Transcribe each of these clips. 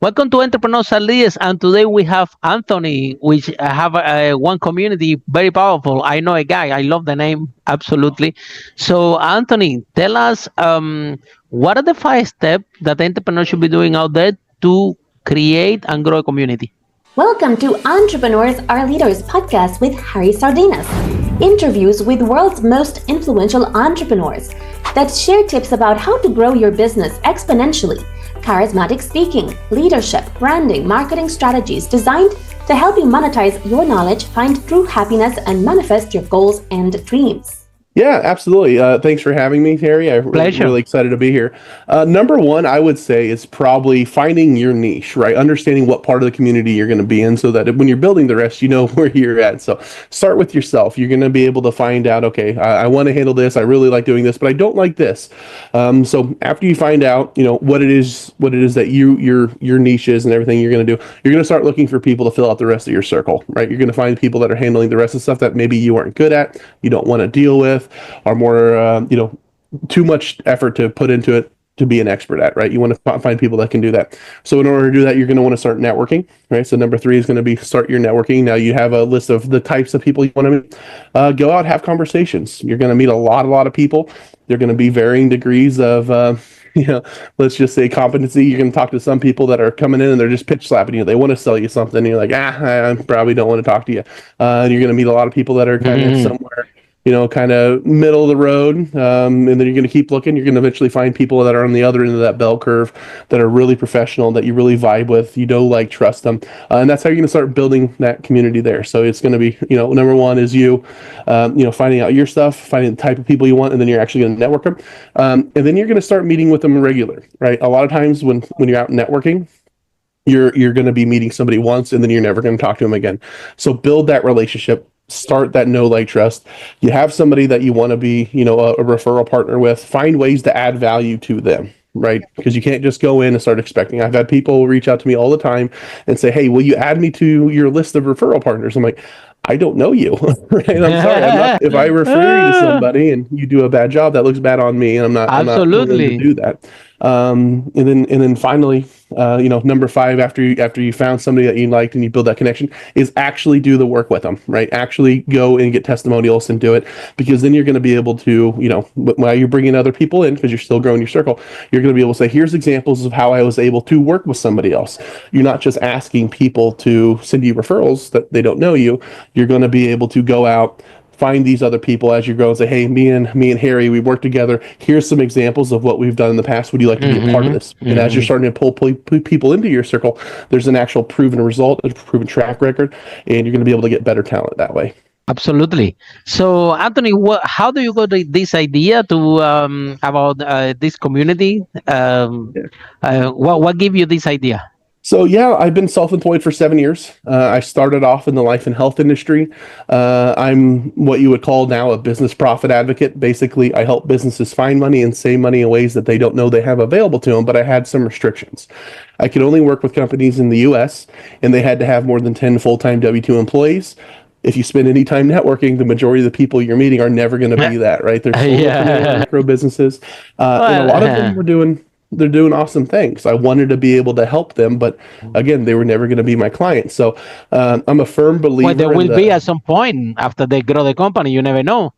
Welcome to Entrepreneurial Sardinas, and today we have Anthony, which have one community very powerful. I know a guy. I love the name absolutely. So, Anthony, tell us what are the 5 steps that entrepreneurs should be doing out there to create and grow a community? Welcome to Entrepreneurs Are Leaders podcast with Harry Sardinas. Interviews with world's most influential entrepreneurs that share tips about how to grow your business exponentially. Charismatic speaking, leadership, branding, marketing strategies designed to help you monetize your knowledge, find true happiness, and manifest your goals and dreams. Yeah, absolutely. Thanks for having me, Harry. I'm Pleasure. really excited to be here. Number one, I would say, is probably finding your niche, right? Understanding what part of the community you're going to be in so that when you're building the rest, you know where you're at. So start with yourself. You're going to be able to find out, okay, I want to handle this. I really like doing this, but I don't like this. So after you find out, what it is that your niche is and everything you're going to do, you're going to start looking for people to fill out the rest of your circle, right? You're going to find people that are handling the rest of the stuff that maybe you aren't good at, you don't want to deal with, are more, too much effort to put into it to be an expert at, right? You want to find people that can do that. So in order to do that, you're going to want to start networking, right? So number 3 is going to be start your networking. Now you have a list of the types of people you want to meet. Go out, have conversations. You're going to meet a lot of people. They're going to be varying degrees of, let's just say competency. You're going to talk to some people that are coming in and they're just pitch slapping you. They want to sell you something. And you're like, I probably don't want to talk to you. And you're going to meet a lot of people that are kind of somewhere, kind of middle of the road. And then you're going to keep looking. You're going to eventually find people that are on the other end of that bell curve that are really professional, that you really vibe with, trust them. And that's how you're going to start building that community there. So it's going to be, number 1 is finding out your stuff, finding the type of people you want, and then you're actually going to network them. And then you're going to start meeting with them regular, right? A lot of times when you're out networking, you're going to be meeting somebody once and then you're never going to talk to them again. So build that relationship. Start that know, like, trust. You have somebody that you want to be, a referral partner with. Find ways to add value to them, right? Because you can't just go in and start expecting. I've had people reach out to me all the time and say, hey, will you add me to your list of referral partners? I'm like, I don't know you, right? I'm sorry. If I refer you to somebody and you do a bad job, that looks bad on me, and I'm not willing to do that. And then finally, number 5, after you found somebody that you liked and you build that connection, is actually do the work with them, right? Actually go and get testimonials and do it, because then you're going to be able to, while you're bringing other people in, because you're still growing your circle, you're going to be able to say, here's examples of how I was able to work with somebody else. You're not just asking people to send you referrals that they don't know you. You're going to be able to go out, find these other people as you grow and say, hey, me and Harry, we work together. Here's some examples of what we've done in the past. Would you like to be a part of this? And as you're starting to pull people into your circle, there's an actual proven result, a proven track record, and you're going to be able to get better talent that way. Absolutely. So, Anthony, how do you go to this idea to about this community? What gave you this idea? So yeah, I've been self-employed for 7 years. I started off in the life and health industry. I'm what you would call now a business profit advocate. Basically, I help businesses find money and save money in ways that they don't know they have available to them, but I had some restrictions. I could only work with companies in the US, and they had to have more than 10 full-time W-2 employees. If you spend any time networking, the majority of the people you're meeting are never going to be that, right? They're solo micro businesses. And a lot of them they're doing awesome things. I wanted to be able to help them, but again, they were never going to be my client. So I'm a firm believer. Well, there will be at some point after they grow the company. You never know.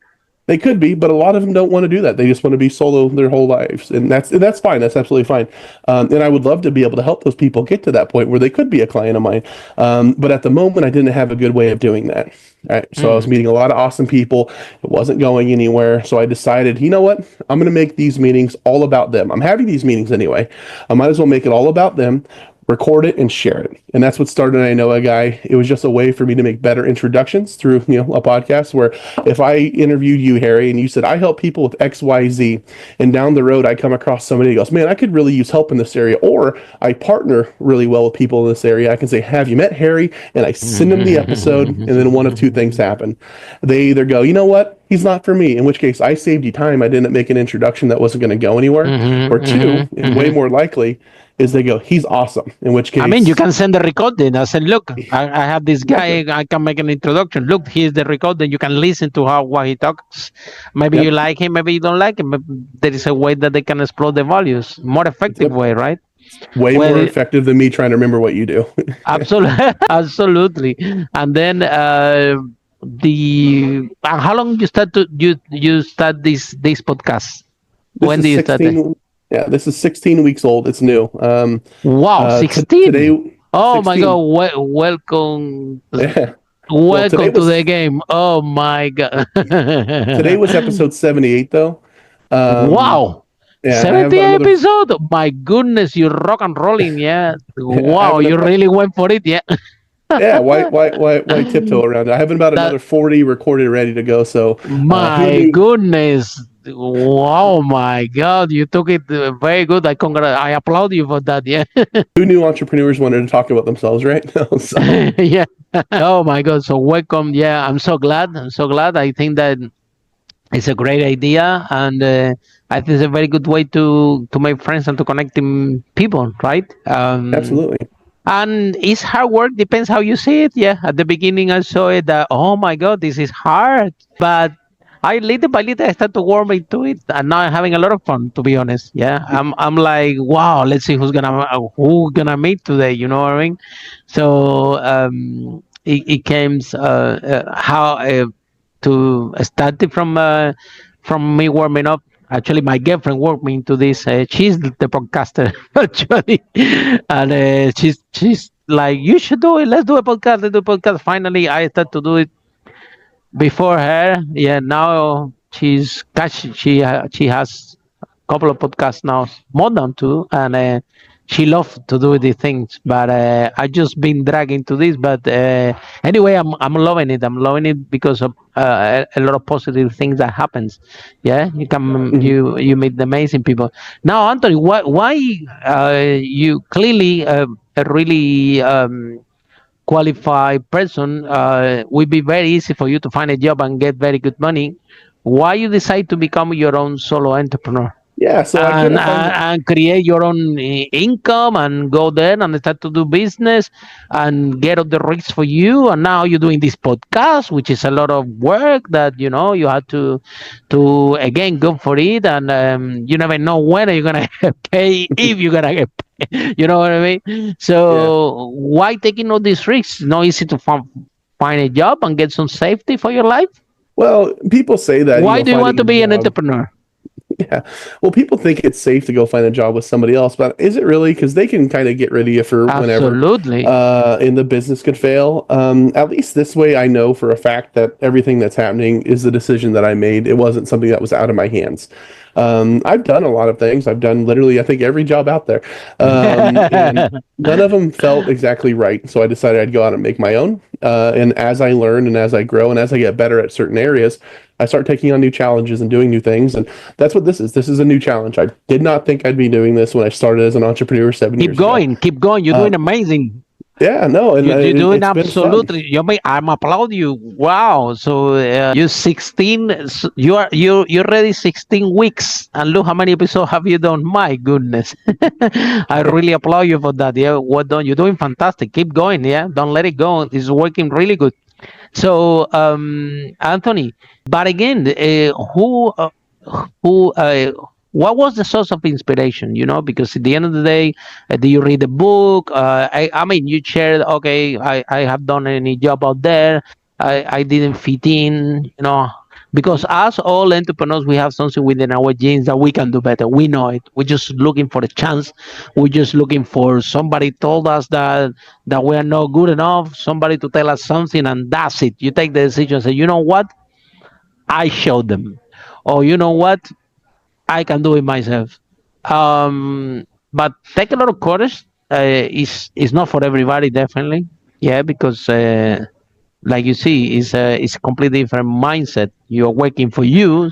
They could be, but a lot of them don't want to do that. They just want to be solo their whole lives, and that's fine. That's absolutely fine. And I would love to be able to help those people get to that point where they could be a client of mine. But at the moment, I didn't have a good way of doing that. Right. So I was meeting a lot of awesome people. It wasn't going anywhere. So I decided, you know what? I'm going to make these meetings all about them. I'm having these meetings anyway. I might as well make it all about them. Record it and share it. And that's what started I Know a Guy. It was just a way for me to make better introductions through, a podcast where if I interviewed you, Harry, and you said, I help people with X, Y, Z, and down the road, I come across somebody who goes, man, I could really use help in this area, or I partner really well with people in this area. I can say, have you met Harry? And I send them the episode, and then one of two things happen. They either go, you know what? He's not for me, in which case I saved you time. I didn't make an introduction that wasn't going to go anywhere. Or two, and way more likely, is they go, he's awesome, in which case... I mean, you can send the recording. I said, look, I have this guy, I can make an introduction. Look, here's the recording. You can listen to what he talks. Maybe you like him, maybe you don't like him, but there is a way that they can explore the values. More effective way, right? Way more Well, effective than me trying to remember what you do. absolutely, absolutely. And then the how long you start to you start this podcast? This When do is you start it? 16. Yeah, this is 16 weeks old. It's new. Wow, Today 16. Oh my God, 16. welcome. Yeah. Well, Welcome to the game. Oh my God. today was episode 78 though. Um, Wow. yeah, and I have 70 about another. episode. My goodness, you rock and rolling, yeah. I have Wow, you another. really went for it, yeah. Yeah, why tiptoe around it? I have about That another 40 recorded, ready to go. So who my knew? goodness. Wow, my God, you took it very good. I applaud you for that, yeah. Who knew entrepreneurs wanted to talk about themselves, right? So Yeah. Oh my God. So welcome. Yeah, I'm so glad. I'm so glad. I think that it's a great idea, and I think it's a very good way to make friends and to connecting people, right? absolutely. And it's hard work. Depends how you see it. Yeah, at the beginning I saw it that oh my God, this is hard, but I little by little I start to warm into it, and now I'm having a lot of fun. To be honest, yeah, I'm like wow, let's see who's gonna meet today. You know what I mean? So it came how to start it from me warming up. Actually, my girlfriend worked me into this. She's the podcaster actually, and she's like, "You should do it. Let's do a podcast. Let's do a podcast." Finally, I started to do it before her. Yeah, now she has a couple of podcasts now, more than two, and she loves to do these things. But I just been dragging to this. But anyway, I'm loving it. I'm loving it because of a lot of positive things that happens. Yeah, Mhm. you meet amazing people. Now, Anthony, why you clearly a really qualified person, will be very easy for you to find a job and get very good money. Why you decide to become your own solo entrepreneur Yeah, so I and couldn't find. and create your own income and go there and start to do business and get up the risks for you? And now you're doing this podcast, which is a lot of work that you have to again go for it, and you never know when you're gonna get paid, if you're gonna get paid. You know what I mean? Yeah. So why taking all these risks? It's not easy to find a job and get some safety for your life. Well, people say that, Why do you want finding to a be an job. entrepreneur? Yeah. Well, people think it's safe to go find a job with somebody else, but is it really? Because they can kind of get rid of you for whenever. Absolutely. And the business could fail. At least this way, I know for a fact that everything that's happening is the decision that I made. It wasn't something that was out of my hands. I've done a lot of things. I've done literally, I think, every job out there, and none of them felt exactly right. So I decided I'd go out and make my own. And as I learn and as I grow and as I get better at certain areas, I start taking on new challenges and doing new things. And that's what this is. This is a new challenge. I did not think I'd be doing this when I started as an entrepreneur 7 years ago. Keep going. You're Uh, doing amazing. yeah, no, and You're doing it's been fun. absolutely. You mean I'm applaud you. Wow. So you're 16. You're already 16 weeks, and look how many episodes have you done. My goodness. I really applaud you for that. Yeah. What done? You're doing fantastic. Keep going. Yeah. Don't let it go. It's working really good. So Anthony, but again, who what was the source of inspiration, because at the end of the day, do you read a book? I mean, you shared, okay, I have done any job out there, I didn't fit in, because as all entrepreneurs, we have something within our genes that we can do better. We know it. We're just looking for a chance. We're just looking for somebody told us that we are not good enough, somebody to tell us something, and that's it. You take the decision and say, you know what, I showed them, or you know what, I can do it myself. But take a lot of courage. Is not for everybody, definitely. Yeah, because like you see, it's a completely different mindset. You're working for you,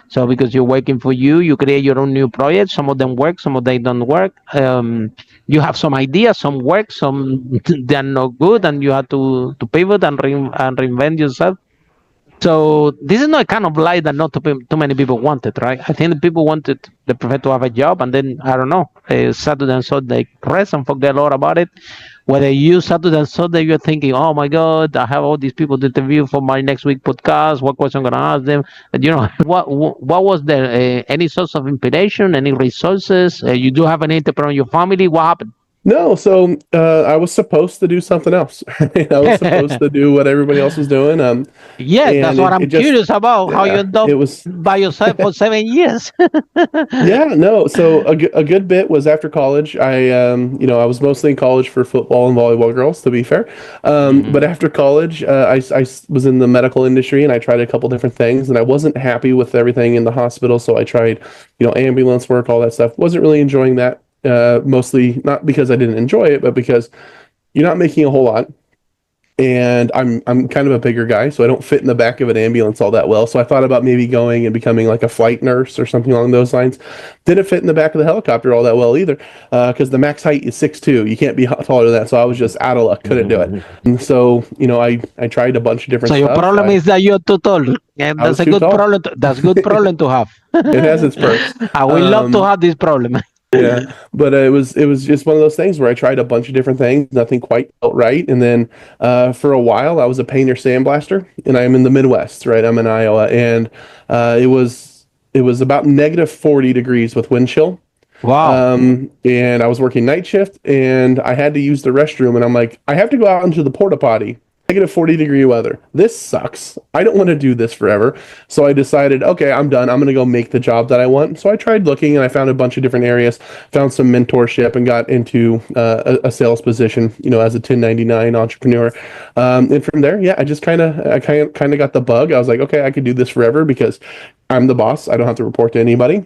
so because you're working for you, you create your own new projects. Some of them work, some of them don't work. You have some ideas, some work, some they're not good, and you have to pivot and reinvent yourself. So this is not a kind of life that not too many people wanted, right? I think the people wanted, they prefer to have a job, and then I don't know. Saturday and Sunday, rest and forget all about it. Whether you Saturday and Sunday, you're thinking, oh my God, I have all these people to interview for my next week podcast. What question I'm gonna ask them? What was there? Any source of inspiration? Any resources? You do have an entrepreneur in your family? What happened? No, so I was supposed to do something else. I was supposed to do what everybody else was doing. Yeah, that's And what it I'm just, curious about. How you yeah, end up it was. by yourself for 7 years? Yeah, no. So a good bit was after college. I was mostly in college for football and volleyball girls, to be fair. But Mhm. after college, was in the medical industry and I tried a couple different things and I wasn't happy with everything in the hospital. So I tried, ambulance work, all that stuff. Wasn't really enjoying that. Mostly not because I didn't enjoy it, but because you're not making a whole lot and I'm kind of a bigger guy, so I don't fit in the back of an ambulance all that well. So I thought about maybe going and becoming like a flight nurse or something along those lines. Didn't fit in the back of the helicopter all that well either, because the max height is 6'2". You can't be taller than that. So I was just out of luck, couldn't do it. And so I tried a bunch of So different your stuff. problem is that you're too tall, and I that's was a too good tall. problem. That's good problem to have. It has its perks. I would love to have this problem. Yeah, but it was just one of those things where I tried a bunch of different things, nothing quite felt right, and then for a while I was a painter sandblaster, and I'm in the Midwest, right? I'm in Iowa, and it was about negative 40 degrees with wind chill, Wow. and I was working night shift, and I had to use the restroom, and I'm like, I have to go out into the porta potty. Negative 40-degree weather. This sucks. I don't want to do this forever. So I decided, okay, I'm done. I'm going to go make the job that I want. So I tried looking and I found a bunch of different areas, found some mentorship and got into a sales position, as a 1099 entrepreneur. And from there, yeah, I kind of got the bug. I was like, okay, I could do this forever because I'm the boss. I don't have to report to anybody.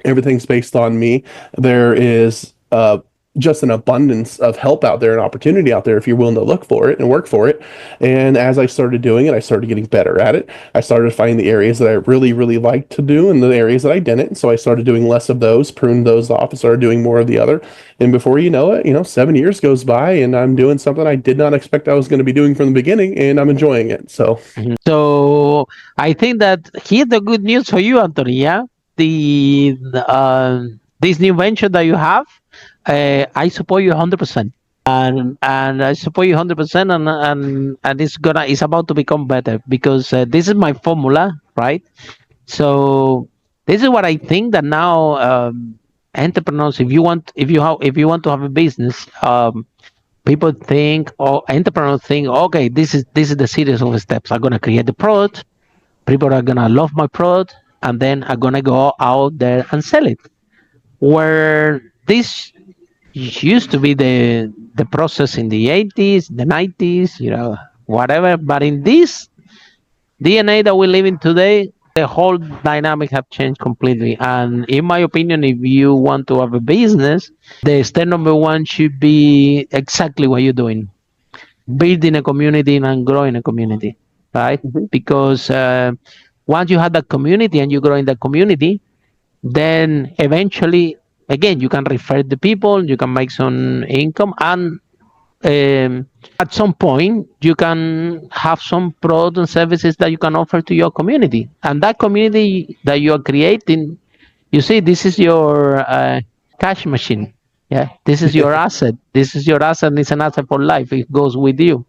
Everything's based on me. There is just an abundance of help out there and opportunity out there if you're willing to look for it and work for it. And as I started doing it, I started getting better at it. I started finding the areas that I really, really liked to do and the areas that I didn't. So I started doing less of those, pruned those off, and started doing more of the other. And before you know it, 7 years goes by and I'm doing something I did not expect I was going to be doing from the beginning, and I'm enjoying it. So So I think that here's the good news for you, Anthony. Yeah, this new venture that you have, I support you 100%, and I support you 100%, and it's about to become better because this is my formula, right? So this is what I think that now entrepreneurs, if you want to have a business, people think, or entrepreneurs think, okay, this is the series of steps. I'm gonna create the product, people are gonna love my product, and then I'm gonna go out there and sell it. Where this used to be the process in the 80s, the 90s, whatever. But in this DNA that we live in today, the whole dynamic have changed completely. And in my opinion, if you want to have a business, the step number one should be exactly what you're doing: building a community and growing a community, right? mhm. Because once you have that community and you grow in that community, then eventually, again, you can refer the people, you can make some income, and at some point, you can have some products and services that you can offer to your community. And that community that you are creating, you see, this is your cash machine. Yeah, this is your asset. This is your asset. And it's an asset for life. It goes with you.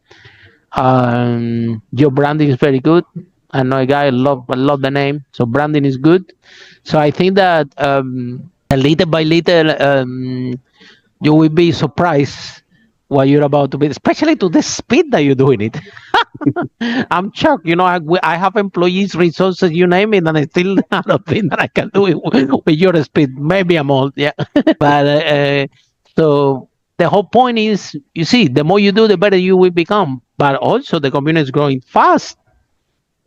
Your branding is very good. I know a guy. I love the name. So branding is good. So I think that little by little, you will be surprised what you're about to be, especially to the speed that you're doing it. I'm shocked. I have employees, resources, you name it, and I still don't think that I can do it with your speed. Maybe I'm old, yeah. But so the whole point is, you see, the more you do, the better you will become. But also, the community is growing fast.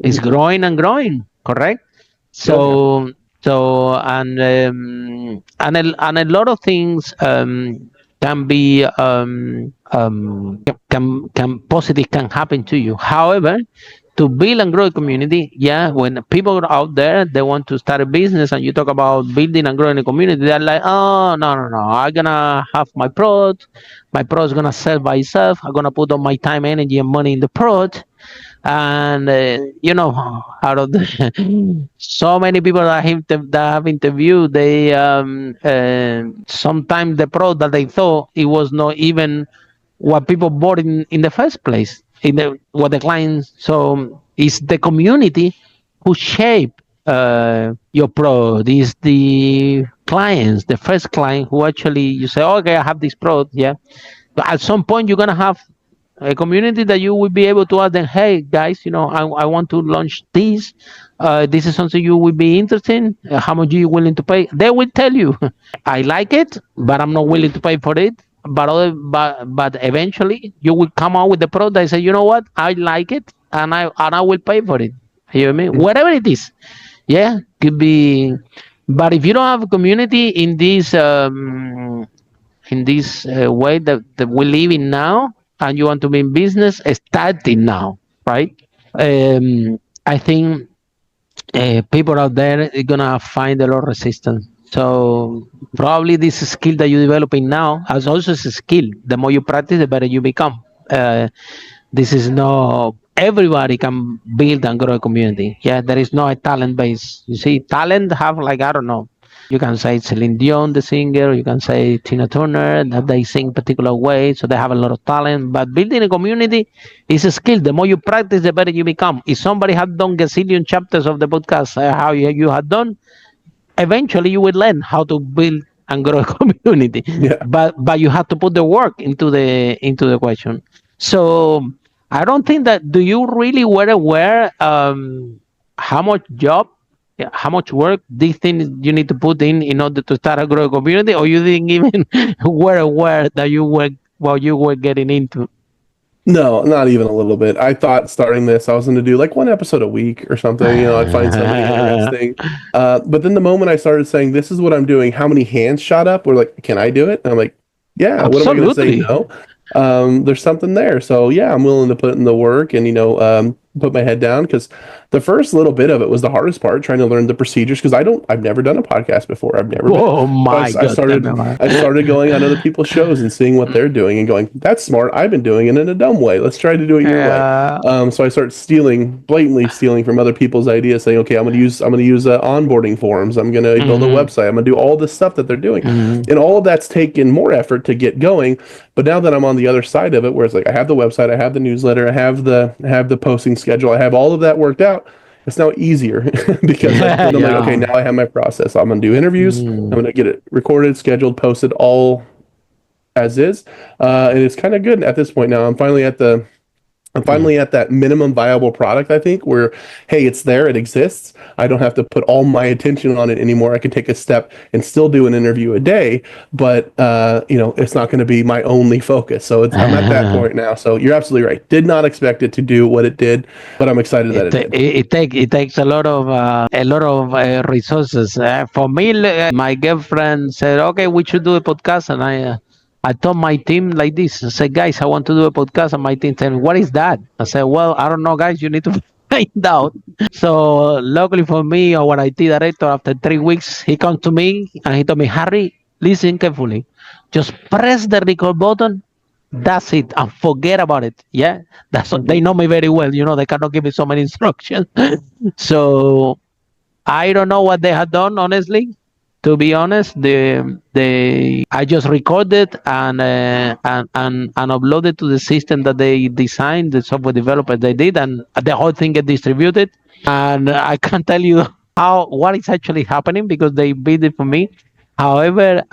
It's Mhm. growing and growing. Correct. Oh yeah. And a lot of things can be can positive can happen to you. However, to build and grow a community, yeah, when people are out there, they want to start a business, and you talk about building and growing a community, they're like, oh, no, no, no, I'm gonna have my product is gonna sell by itself. I'm gonna put all my time, energy, and money in the product, And out of the so many people that have interviewed, they sometimes the product that they thought it was not even what people bought in the first place, in the what the clients. So it's the community who shape your product. Is the clients, the first client who actually you say, okay, I have this product, yeah. But at some point you're gonna have a community that you will be able to ask them, hey guys, I want to launch this. This is something you will be interested in. How much are you willing to pay? They will tell you, I like it, but I'm not willing to pay for it. But eventually you will come out with the product and say, you know what, I like it, and I will pay for it. You hear me? Whatever it is, yeah, could be. But if you don't have a community in this way that we live in now, and you want to be in business, starting now, right? I think people out there are gonna find a lot of resistance. So probably this skill that you're developing now as also is a skill. The more you practice, the better you become. This is no everybody can build and grow a community. Yeah, there is no a talent base. You see, talent have like I don't know. You can say Celine Dion, the singer. You can say Tina Turner, that they sing particular way, so they have a lot of talent. But building a community is a skill. The more you practice, the better you become. If somebody had done gazillion chapters of the podcast, how you had done, eventually you will learn how to build and grow a community. Yeah. But you have to put the work into the question. So I don't think that do you really were aware how much job, yeah, how much work these things you need to put in order to start a grow community, or you didn't even were aware that you were what you were getting into? No, not even a little bit. I thought starting this, I was going to do like one episode a week or something. I'd find something interesting. But then the moment I started saying, this is what I'm doing, how many hands shot up? We're like, can I do it? And I'm like, yeah, what am I going to say? Absolutely. No. There's something there. So yeah, I'm willing to put in the work and, put my head down because the first little bit of it was the hardest part, trying to learn the procedures because I've never done a podcast before. I've never been. Oh my I God. started going on other people's shows and seeing what they're doing and going, that's smart. I've been doing it in a dumb way. Let's try to do it your way. So I start blatantly stealing from other people's ideas, saying, okay, I'm going to use onboarding forms. I'm going to build a website. I'm going to do all this stuff that they're doing. And all of that's taken more effort to get going. But now that I'm on the other side of it, where it's like I have the website, I have the newsletter, I have the posting schedule, I have all of that worked out. It's now easier because I'm like, okay, now I have my process. I'm going to do interviews. I'm going to get it recorded, scheduled, posted, all as is. And it's kind of good at this point now. I'm finally at that minimum viable product, I think, where, hey, it's there, it exists. I don't have to put all my attention on it anymore. I can take a step and still do an interview a day, but, it's not going to be my only focus. So I'm at that point now. So you're absolutely right. Did not expect it to do what it did, but I'm excited that it did. It takes a lot of resources. For me, my girlfriend said, "Okay, we should do a podcast," and I told my team like this. I said, guys, I want to do a podcast. And my team said, what is that? I said, well, I don't know, guys. You need to find out. So luckily for me, our IT director, after 3 weeks, he comes to me and he told me, Harry, listen carefully. Just press the record button. That's it. And forget about it. Yeah. They know me very well. They cannot give me so many instructions. So I don't know what they had done, honestly. To be honest, I just recorded and uploaded to the system that they designed, the software developer they did, and the whole thing get distributed. And I can't tell you what is actually happening because they built it for me. However,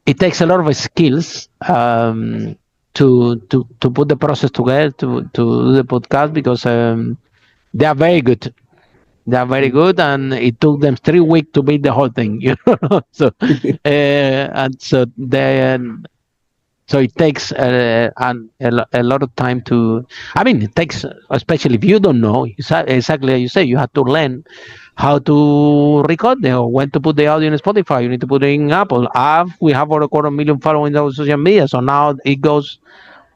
it takes a lot of skills to put the process together to do the podcast because they are very good. They are very good, and it took them 3 weeks to build the whole thing. So and so so it takes a lot of time to. I mean, it takes, especially if you don't know exactly as you say, you have to learn how to record or when to put the audio in Spotify. You need to put it in Apple. We have over 250,000 following on social media, so now it goes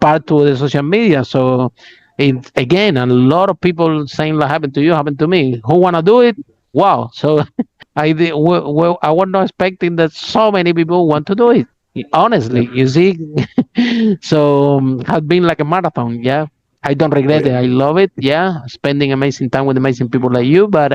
part to the social media. So again, a lot of people saying that happened to you, happened to me. Who wanna do it? Wow! So I did. Well, I was not expecting that so many people want to do it. Honestly, you see, so has been like a marathon. Yeah, I don't Oh regret yeah. it. I love it. Yeah, spending amazing time with amazing people like you. But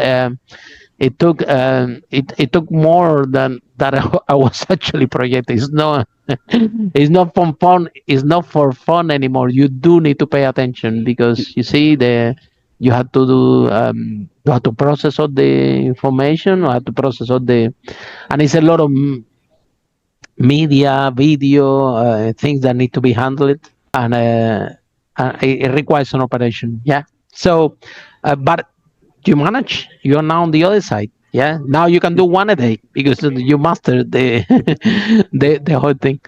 it took more than that I was actually projecting. It's not for fun. It's not for fun anymore. You do need to pay attention because you see you have to do you have to process all the information. You have to process all the and it's a lot of media, video, things that need to be handled, and it requires an operation. Yeah. So, but you manage. You're now on the other side. Yeah. Now you can do one a day because you mastered the the whole thing.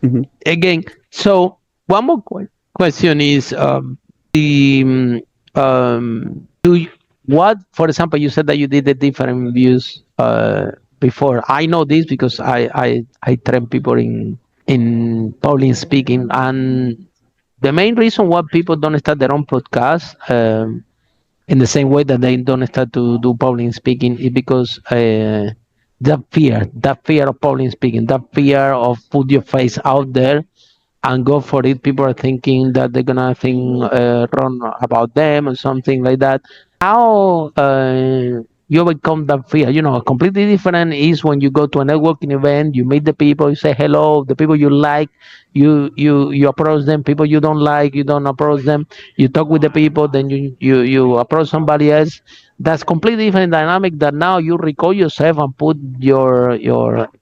Hmm. Again, so one more question is the do you, what, for example, you said that you did the different views before. I know this because I train people in public speaking, and the main reason why people don't start their own podcast in the same way that they don't start to do public speaking is because that fear of public speaking, that fear of put your face out there and go for it. People are thinking that they're gonna think wrong about them or something like that. How you overcome that fear? You know, completely different is when you go to a networking event, you meet the people, you say hello, the people you like, you approach them. People you don't like, you don't approach them. You talk with the people, then you approach somebody else. That's completely different dynamic. That now you record yourself and put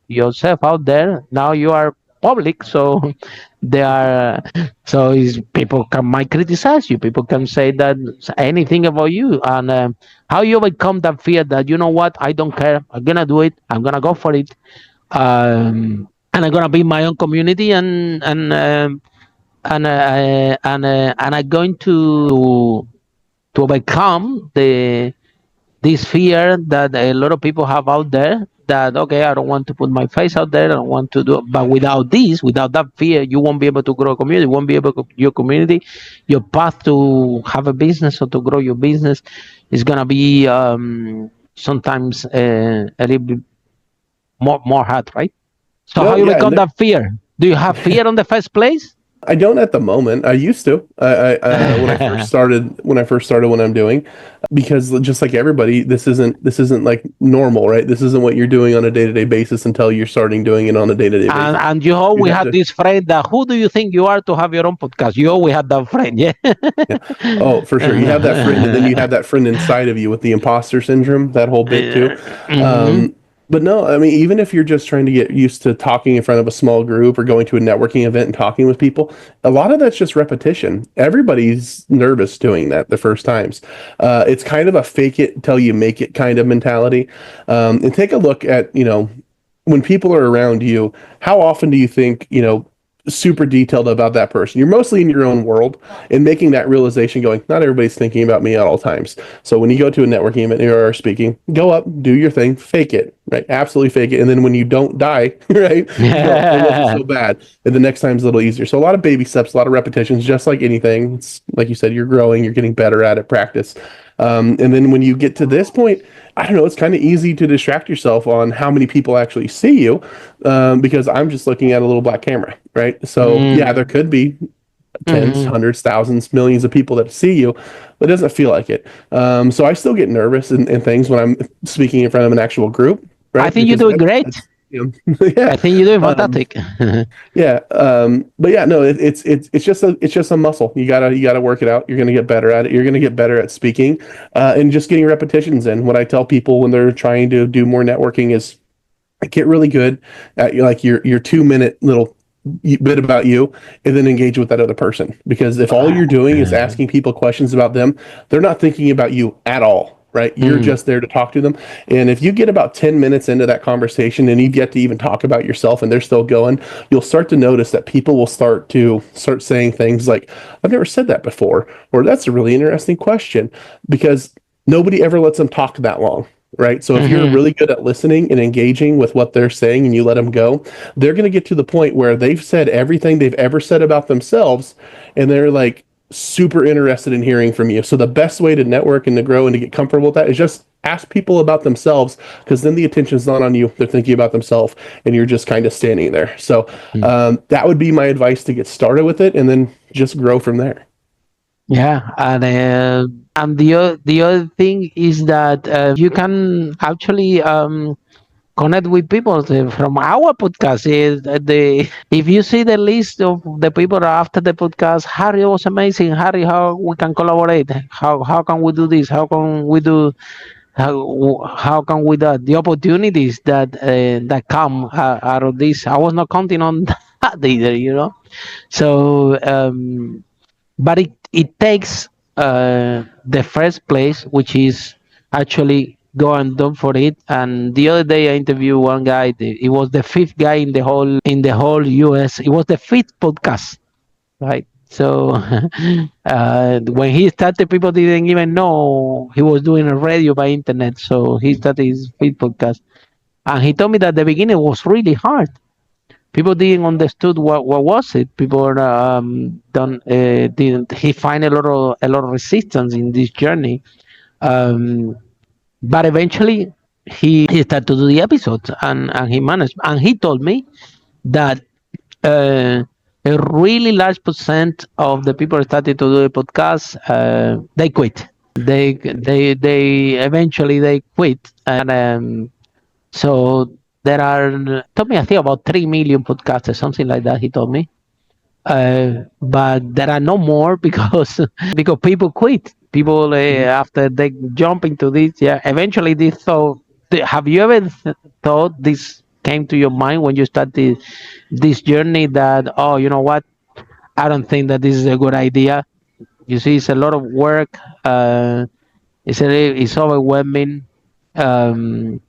yourself out there. Now you are public, so they are so is people can might criticize you, people can say that anything about you, and how you overcome that fear that you know what, I don't care, I'm gonna do it, I'm gonna go for it, and I'm gonna be my own community, and I'm going to overcome the this fear that a lot of people have out there, that okay, I don't want to put my face out there, I don't want to do, but without this, without that fear, you won't be able to grow a community, you won't be able to your community, your path to have a business or to grow your business is going to be sometimes a little bit more hard, right? So how No, you yeah, and become that fear? Do you have fear on the first place? I don't at the moment. I used to. When I first started, what I'm doing, because just like everybody, this isn't like normal, right? This isn't what you're doing on a day-to-day basis until you're starting doing it on a day-to-day basis. And you You always have had to, this friend that who do you think you are to have your own podcast? You always had that friend, yeah. yeah. Oh, for sure. You have that friend, and then you have that friend inside of you with the imposter syndrome, that whole bit too. Mhm. But no, I mean, even if you're just trying to get used to talking in front of a small group or going to a networking event and talking with people, a lot of that's just repetition. Everybody's nervous doing that the first times. It's kind of a fake it till you make it kind of mentality. And take a look at, when people are around you, how often do you think, super detailed about that person? You're mostly in your own world and making that realization going, not everybody's thinking about me at all times. So when you go to a networking event or are speaking, go up, do your thing, fake it, right? Absolutely fake it. And then when you don't die, right, you go, it wasn't so bad. And the next time's a little easier. So a lot of baby steps, a lot of repetitions, just like anything. It's like you said, you're growing, you're getting better at it, practice. And then when you get to this point, I don't know, it's kind of easy to distract yourself on how many people actually see you, because I'm just looking at a little black camera, right? So yeah, there could be tens, Mhm. hundreds, thousands, millions of people that see you, but it doesn't feel like it. So I still get nervous and things when I'm speaking in front of an actual group, I right? think you're Because doing great. yeah. I think you're doing Um, fantastic. yeah, but yeah, no, it's just a muscle. You gotta work it out. You're gonna get better at it. You're gonna get better at speaking, and just getting repetitions in. What I tell people when they're trying to do more networking is get really good at like your 2 minute little bit about you, and then engage with that other person. Because if all you're doing is asking people questions about them, they're not thinking about you at all. Right? You're Mm. just there to talk to them. And if you get about 10 minutes into that conversation and you've yet to even talk about yourself and they're still going, you'll start to notice that people will start saying things like, I've never said that before, or that's a really interesting question, because nobody ever lets them talk that long. Right. So if you're Mhm. really good at listening and engaging with what they're saying and you let them go, they're going to get to the point where they've said everything they've ever said about themselves. And they're like, super interested in hearing from you. So the best way to network and to grow and to get comfortable with that is just ask people about themselves, because then the attention's not on you. They're thinking about themselves and you're just kind of standing there. So that would be my advice to get started with it and then just grow from there. Yeah, and the other thing is that you can actually connect with people from our podcast. The if you see the list of the people after the podcast, Harry was amazing. Harry, how we can collaborate? How can we do this? How can we do? How can we do the opportunities that come out of this? I was not counting on that either, you know. So, but it takes the first place, which is actually go and do for it. And the other day I interviewed one guy. He was the fifth guy in the whole US. It was the fifth podcast, right? So when he started, people didn't even know he was doing a radio by internet. So he started his fifth podcast, and he told me that the beginning was really hard. People didn't understood what was it. People don't didn't. He find a lot of resistance in this journey. Um, but eventually he started to do the episodes, and he managed. And he told me that a really large percent of the people who started to do a podcast, they quit. They eventually they quit, and so there are told me I think about 3 million podcasters, something like that. He told me, but there are no more because because people quit. People after they jump into this, yeah. Eventually, they thought. Have you ever thought this came to your mind when you started this journey that you know what? I don't think that this is a good idea. You see, it's a lot of work. It's overwhelming. Um,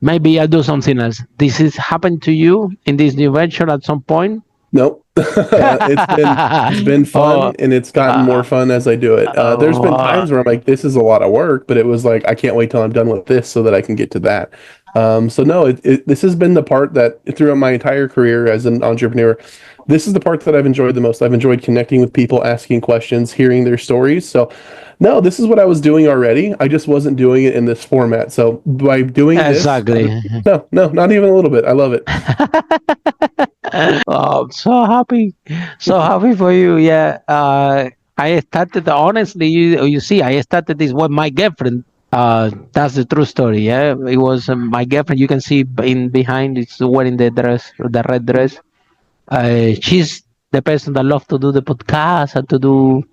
Maybe I'll do something else. This is happened to you in this new venture at some point. Nope. It's been fun, Oh, and it's gotten more uh, fun as I do it. There's been uh, times where I'm like, this is a lot of work, but it was like I can't wait till I'm done with this so that I can get to that. So no, this has been the part that throughout my entire career as an entrepreneur, this is the part that I've enjoyed the most. I've enjoyed connecting with people, asking questions, hearing their stories. So no, this is what I was doing already. I just wasn't doing it in this format. So by doing this, exactly. no, no, not even a little bit. I love it. Oh, I'm so happy for you. Yeah. I started honestly. You see, I started this with my girlfriend. That's the true story. Yeah, it was my girlfriend. You can see in behind. It's wearing the dress, the red dress. She's the person that loves to do the podcast and to do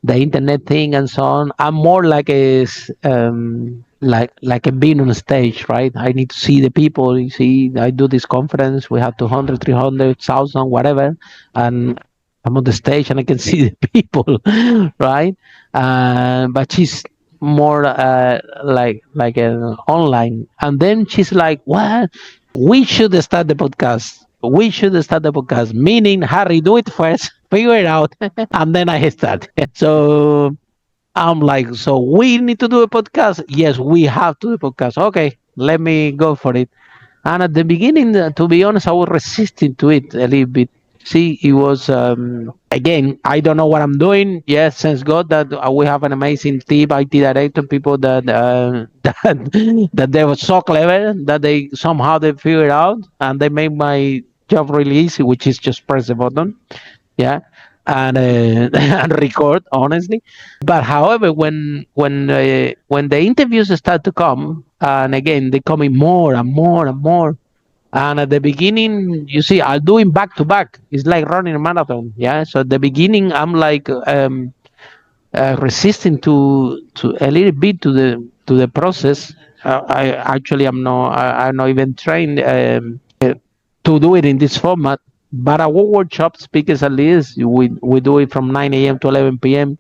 the internet thing and so on. I'm more like like a being on stage, right? I need to see the people. You see, I do this conference. We have 200, 300,000, whatever, and I'm on the stage and I can see the people, right? But she's more like an online, and then she's like, "What? We should start the podcast. We should start the podcast." Meaning, Harry, do it first, figure it out, and then I start. So I'm like, so we need to do a podcast. Yes, we have to do a podcast. Okay, let me go for it. And at the beginning, to be honest, I was resisting to it a little bit. See, it was again. I don't know what I'm doing. Yes, thanks God that we have an amazing team, IT director, people that that they were so clever that they somehow they figured out and they made my job really easy, which is just press the button, yeah, and and record honestly. But however, when the interviews start to come, and again they coming more and more and more, and at the beginning, you see, I'll do it back to back. It's like running a marathon. Yeah. So at the beginning, I'm like resisting to a little bit to the process. I actually am not. I'm not even trained to do it in this format. But our workshop speakers at least we do it from 9 a.m. to 11 p.m.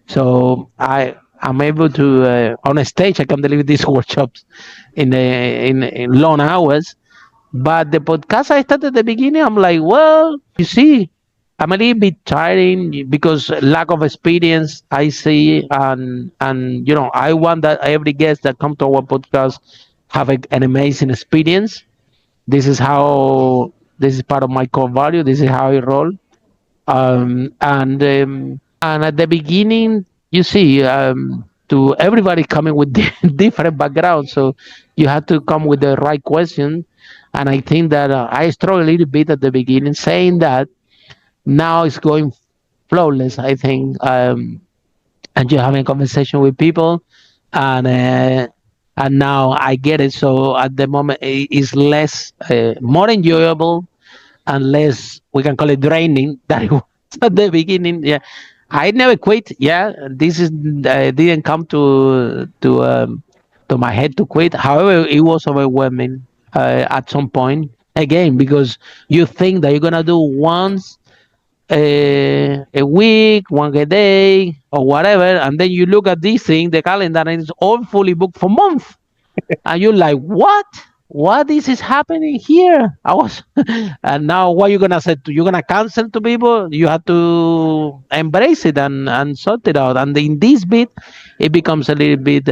So I'm able to on a stage I can deliver these workshops in long hours, but the podcast I started at the beginning, I'm like, well, you see, I'm a little bit tiring because lack of experience I see, and you know, I want that every guest that come to our podcast have an amazing experience. This is part of my core value. This is how I roll. And at the beginning, you see, to everybody coming with different backgrounds, so you have to come with the right question. And I think that I struggled a little bit at the beginning, saying that now it's going flawless. I think and you're having a conversation with people, and now I get it. So at the moment, it's less more enjoyable and less, we can call it, draining than it was at the beginning. Yeah, I never quit. Yeah, this is didn't come to my head to quit. However, it was overwhelming at some point again, because you think that you're gonna do once a week, one a day, or whatever, and then you look at this thing, the calendar, and it's all fully booked for months, and you're like, what? What is happening here? I was, and now what you gonna say? You're gonna cancel to people? You have to embrace it and sort it out. And in this bit, it becomes a little bit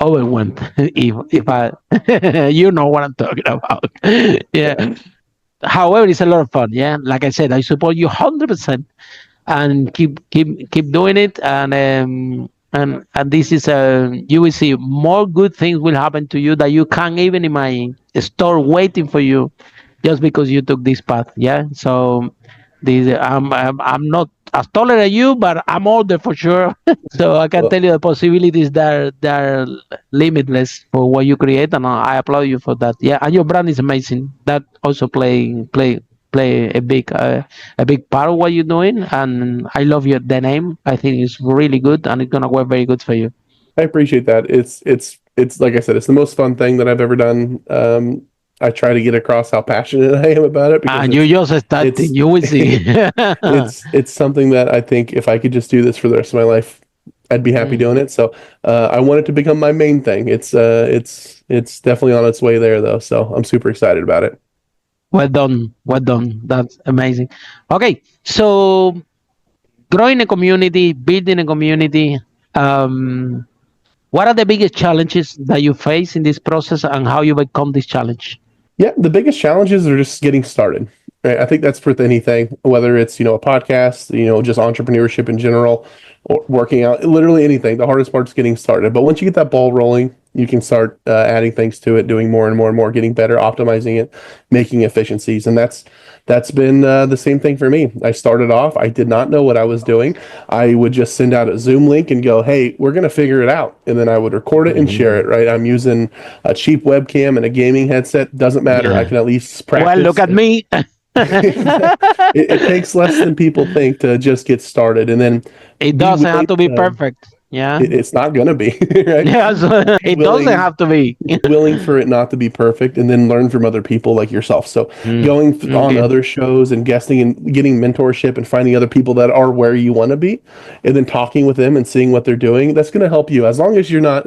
overwhelmed. If I, you know what I'm talking about. Yeah. Yeah. However, it's a lot of fun. Yeah, like I said, I support you 100%, and keep doing it. And this is you will see more good things will happen to you that you can't even imagine. Store waiting for you, just because you took this path. Yeah. So this I'm not as taller as you, but I'm older for sure. So I can Well, tell you the possibilities they're limitless for what you create, and I applaud you for that. Yeah, and your brand is amazing. That also play a big part of what you're doing, and I love your the name. I think it's really good, and it's gonna work very good for you. I appreciate that. It's like I said, it's the most fun thing that I've ever done. I try to get across how passionate I am about it because And you just starting, it's you will see. it's something that I think if I could just do this for the rest of my life, I'd be happy doing Mm. it. So I want it to become my main thing. It's definitely on its way there though. So I'm super excited about it. Well done, well done. That's amazing. Okay, so growing a community, building a community. Um, what are the biggest challenges that you face in this process, and how you become this challenge? Yeah, the biggest challenges are just getting started. Right? I think that's for anything, whether it's, a podcast, just entrepreneurship in general, or working out, literally anything. The hardest part is getting started. But once you get that ball rolling, you can start adding things to it, doing more and more and more, getting better, optimizing it, making efficiencies. And that's been the same thing for me. I started off, I did not know what I was doing. I would just send out a Zoom link and go, hey, we're going to figure it out. And then I would record it and share it, right? I'm using a cheap webcam and a gaming headset. Doesn't matter. I Yeah. can at least Well, look practice. at me. It takes less than people think to just get started. And then It be doesn't have willing to be to, perfect. Yeah. it's not going to be, right? Yes. It doesn't Willing have to be. willing for it not to be perfect and then learn from other people like yourself. So going on Okay. other shows and guesting and getting mentorship and finding other people that are where you want to be and then talking with them and seeing what they're doing, that's going to help you as long as you're not,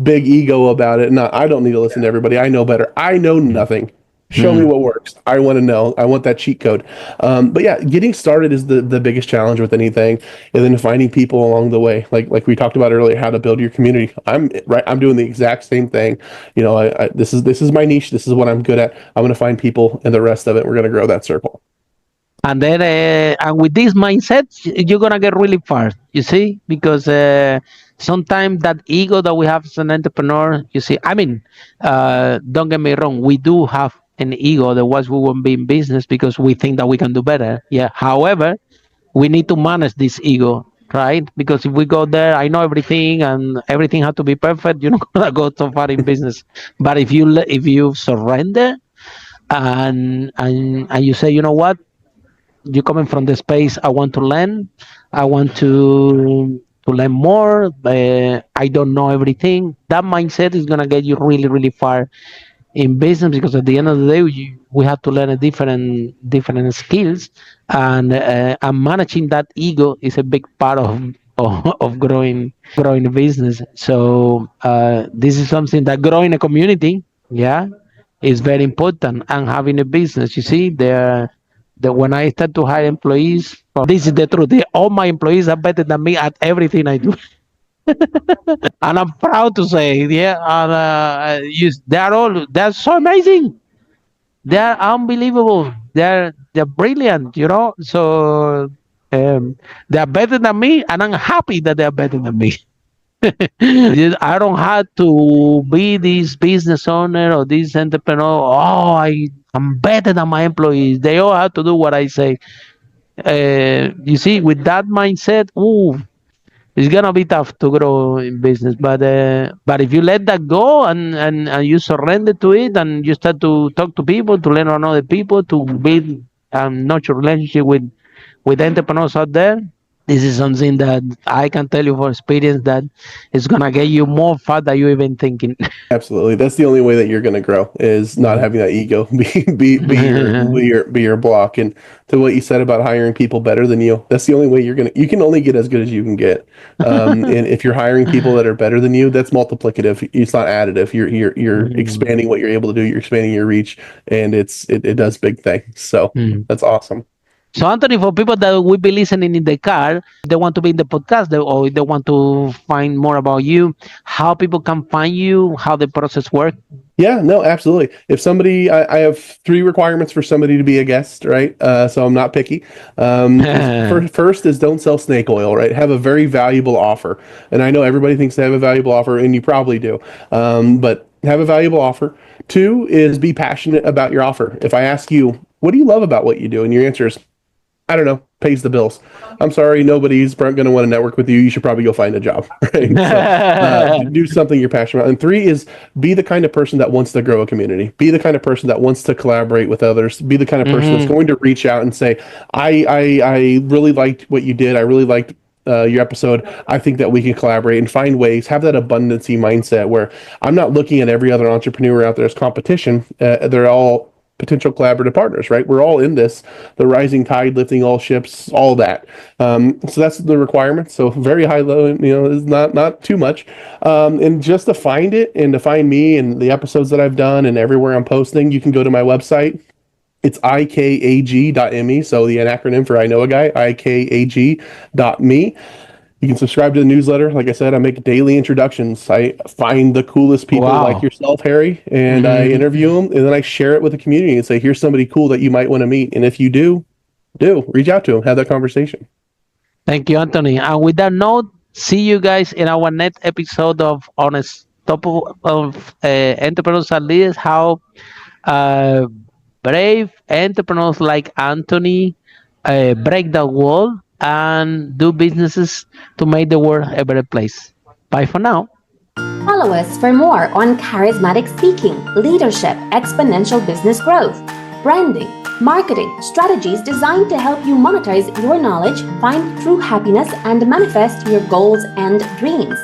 big ego about it. Not, I don't need to listen to everybody. I know better. I know nothing. Show me what works. I want to know. I want that cheat code. But yeah, getting started is the biggest challenge with anything, and then finding people along the way, like we talked about earlier, how to build your community. I'm doing the exact same thing. This is my niche. This is what I'm good at. I'm going to find people, and the rest of it, we're going to grow that circle. And then and with this mindset, you're gonna get really far, you see, because sometimes that ego that we have as an entrepreneur, you see, I mean, don't get me wrong, we do have an ego, otherwise we won't be in business, because we think that we can do better. Yeah, however, we need to manage this ego, right? Because if we go there, I know everything and everything has to be perfect, you're not gonna go so far in business. But if you surrender, and you say, you know what, you coming from the space, I want to learn, I want to learn more, I don't know everything, that mindset is going to get you really really far in business, because at the end of the day, we have to learn a different skills, and managing that ego is a big part of growing a business. So this is something that growing a community, yeah, is very important, and having a business, you see, when I start to hire employees, this is the truth. All my employees are better than me at everything I do, and I'm proud to say, yeah, and, they're so amazing. They're unbelievable. They're brilliant. So they're better than me, and I'm happy that they're better than me. I don't have to be this business owner or this entrepreneur. Oh, I'm better than my employees. They all have to do what I say. You see, with that mindset, ooh, It's gonna be tough to grow in business, but if you let that go and you surrender to it and you start to talk to people, to learn on other people, to build nurture relationship with entrepreneurs out there, this is something that I can tell you for experience that it's gonna get you more far than you even thinking. Absolutely. That's the only way that you're going to grow is not Mhm. having that ego be your block. And to what you said about hiring people better than you, that's the only way you can only get as good as you can get. And if you're hiring people that are better than you, that's multiplicative. It's not additive. You're expanding what you're able to do. You're expanding your reach, and it does big things. So Mhm. that's awesome. So, Anthony, for people that will be listening in the car, they want to be in the podcast or they want to find more about you, how people can find you, how the process works. Yeah, no, absolutely. If somebody, I have three requirements for somebody to be a guest, right? So I'm not picky. First is don't sell snake oil, right? Have a very valuable offer. And I know everybody thinks they have a valuable offer, and you probably do. But have a valuable offer. Two is be passionate about your offer. If I ask you, what do you love about what you do? And your answer is, I don't know, pays the bills. I'm sorry, nobody's going to want to network with you. You should probably go find a job, right? So do something you're passionate about. And three is be the kind of person that wants to grow a community. Be the kind of person that wants to collaborate with others. Be the kind of person that's going to reach out and say, I really liked what you did. I really liked your episode. I think that we can collaborate and find ways, have that abundancy mindset where I'm not looking at every other entrepreneur out there as competition. They're all potential collaborative partners, right? We're all in this, the rising tide lifting all ships, all that. So that's the requirement. So very high low, is not too much. And just to find it and to find me and the episodes that I've done and everywhere I'm posting, you can go to my website. It's ikag.me. So the acronym for I know a guy, ikag.me. You can subscribe to the newsletter. Like I said, I make daily introductions. I find the coolest people like Wow. yourself, Harry, and I interview them, and then I share it with the community and say, here's somebody cool that you might want to meet. And if you do, reach out to them, have that conversation. Thank you, Anthony. And with that note, see you guys in our next episode of Honest Top of Entrepreneurs and Leaders, how uh, brave entrepreneurs like Anthony break the wall and do businesses to make the world a better place. Bye for now. Follow us for more on charismatic speaking, leadership, exponential business growth, branding, marketing, strategies designed to help you monetize your knowledge, find true happiness, and manifest your goals and dreams.